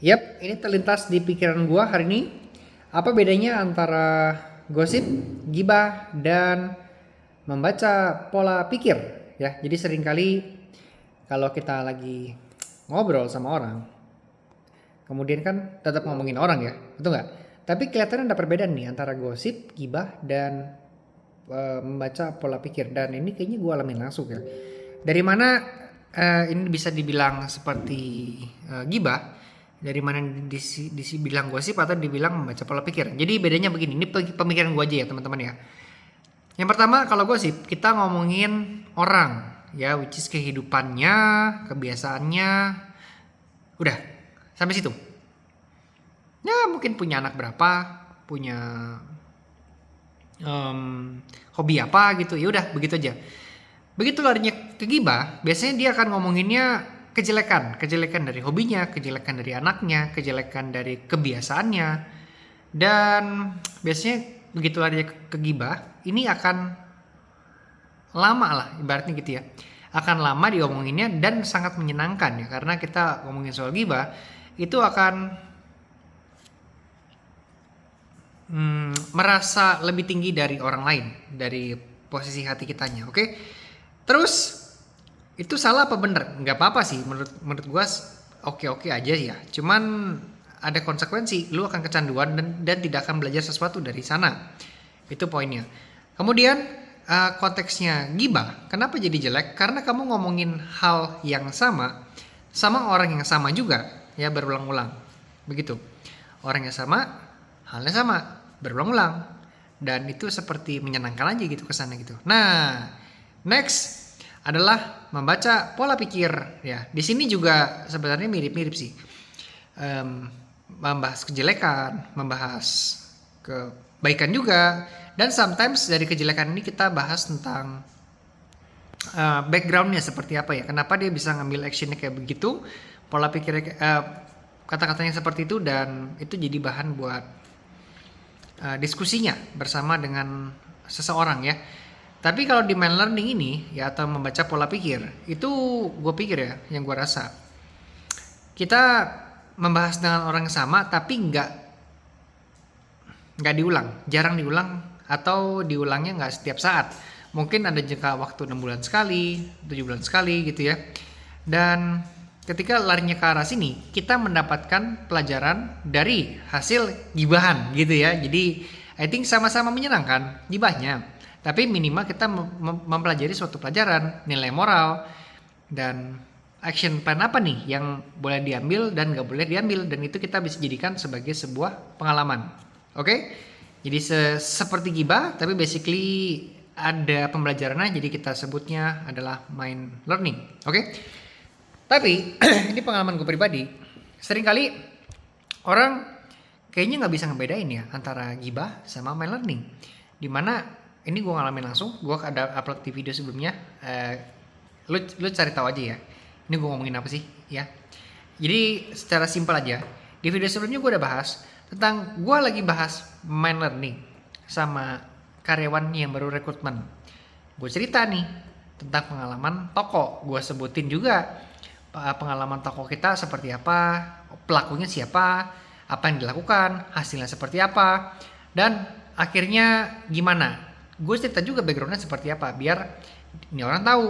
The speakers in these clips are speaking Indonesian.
Yap, ini terlintas di pikiran gua hari ini. Apa bedanya antara gosip, gibah, dan membaca pola pikir? Ya, jadi seringkali kalau kita lagi ngobrol sama orang, kemudian kan tetap ngomongin orang ya, betul nggak? Tapi kelihatan ada perbedaan nih antara gosip, gibah, dan membaca pola pikir. Dan ini kayaknya gua alamin langsung ya. Dari mana ini bisa dibilang seperti gibah? Dari mana dibilang gosip atau dibilang membaca pola pikir? Jadi bedanya begini, ini pemikiran gue aja ya teman-teman ya. Yang pertama kalau gosip kita ngomongin orang ya, which is kehidupannya, kebiasaannya, udah sampai situ. Ya mungkin punya anak berapa, punya hobi apa gitu, ya udah begitu aja. Begitu larinya ke gibah, biasanya dia akan ngomonginnya kejelekan dari hobinya, kejelekan dari anaknya, kejelekan dari kebiasaannya. Dan biasanya begitu larinya ke gibah, ini akan lama lah ibaratnya gitu ya. Akan lama diomonginnya dan sangat menyenangkan ya, karena kita ngomongin soal gibah itu akan merasa lebih tinggi dari orang lain, dari posisi hati kitanya, oke? Terus itu salah apa bener? Nggak apa-apa sih menurut gua, oke-oke aja ya. Cuman ada konsekuensi, lu akan kecanduan dan tidak akan belajar sesuatu dari sana. Itu poinnya. Kemudian konteksnya gibah, kenapa jadi jelek? Karena kamu ngomongin hal yang sama orang yang sama juga ya, berulang-ulang. Begitu. Orang yang sama, halnya sama, berulang-ulang. Dan itu seperti menyenangkan aja gitu kesana gitu. Nah, next adalah membaca pola pikir ya. Di sini juga sebenarnya mirip-mirip sih. Membahas kejelekan, membahas kebaikan juga, dan sometimes dari kejelekan ini kita bahas tentang backgroundnya seperti apa ya. Kenapa dia bisa ngambil actionnya kayak begitu, pola pikirnya kata-katanya seperti itu, dan itu jadi bahan buat diskusinya bersama dengan seseorang ya. Tapi kalau di mind learning ini ya, atau membaca pola pikir, itu gue pikir ya, yang gue rasa kita membahas dengan orang yang sama tapi nggak diulang, jarang diulang, atau diulangnya nggak setiap saat. Mungkin ada jangka waktu 6 bulan sekali, 7 bulan sekali gitu ya. Dan ketika larinya ke arah sini, kita mendapatkan pelajaran dari hasil gibahan gitu ya. Jadi I think sama-sama menyenangkan gibahnya, tapi minimal kita mempelajari suatu pelajaran, nilai moral, dan action plan apa nih yang boleh diambil dan gak boleh diambil, dan itu kita bisa jadikan sebagai sebuah pengalaman. Oke? Jadi seperti gibah, tapi basically ada pembelajarannya, jadi kita sebutnya adalah mind learning. Oke? Tapi ini pengalaman gue pribadi, seringkali orang kayaknya nggak bisa ngebedain ya antara gibah sama mind learning. Dimana ini gue ngalamin langsung, gue ada upload di video sebelumnya. Lu cari tahu aja ya. Ini gue ngomongin apa sih ya. Jadi secara simpel aja, di video sebelumnya gue udah bahas tentang gue lagi bahas mind learning sama karyawan yang baru rekrutmen. Gue cerita nih tentang pengalaman toko, gue sebutin juga pengalaman toko kita seperti apa, pelakunya siapa, apa yang dilakukan, hasilnya seperti apa, dan akhirnya gimana. Gue cerita juga backgroundnya seperti apa, biar ini orang tahu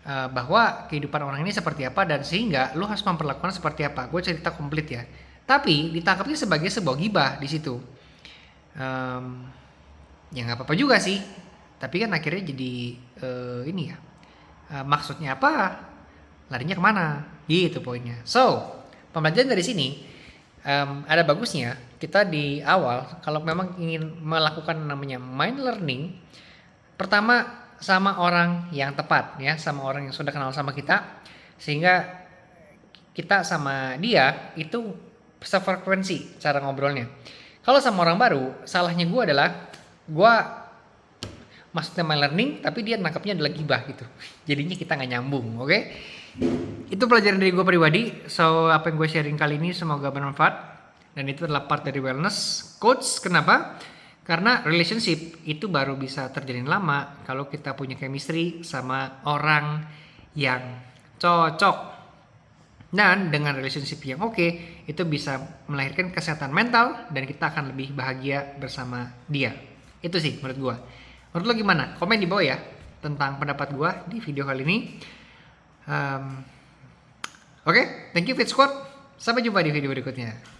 bahwa kehidupan orang ini seperti apa, dan sehingga lu harus memperlakukan seperti apa. Gue cerita komplit ya, tapi ditangkapnya sebagai sebuah gibah di situ. Ya nggak apa-apa juga sih, tapi kan akhirnya jadi ini ya, maksudnya apa, larinya kemana, gitu poinnya. So pembelajaran dari sini, ada bagusnya kita di awal kalau memang ingin melakukan namanya mind learning, pertama sama orang yang tepat ya, sama orang yang sudah kenal sama kita, sehingga kita sama dia itu sefrekuensi cara ngobrolnya. Kalau sama orang baru, salahnya gue adalah gue maksudnya mind learning tapi dia nangkapnya adalah gibah gitu, jadinya kita nggak nyambung. Oke? Itu pelajaran dari gue pribadi. So apa yang gue sharing kali ini semoga bermanfaat, dan itu adalah part dari wellness coach. Kenapa? Karena relationship itu baru bisa terjalin lama kalau kita punya chemistry sama orang yang cocok. Dan dengan relationship yang oke, itu bisa melahirkan kesehatan mental dan kita akan lebih bahagia bersama dia. Itu sih menurut gua. Menurut lo gimana? Komen di bawah ya tentang pendapat gua di video kali ini. Oke, thank you Fit Squad. Sampai jumpa di video berikutnya.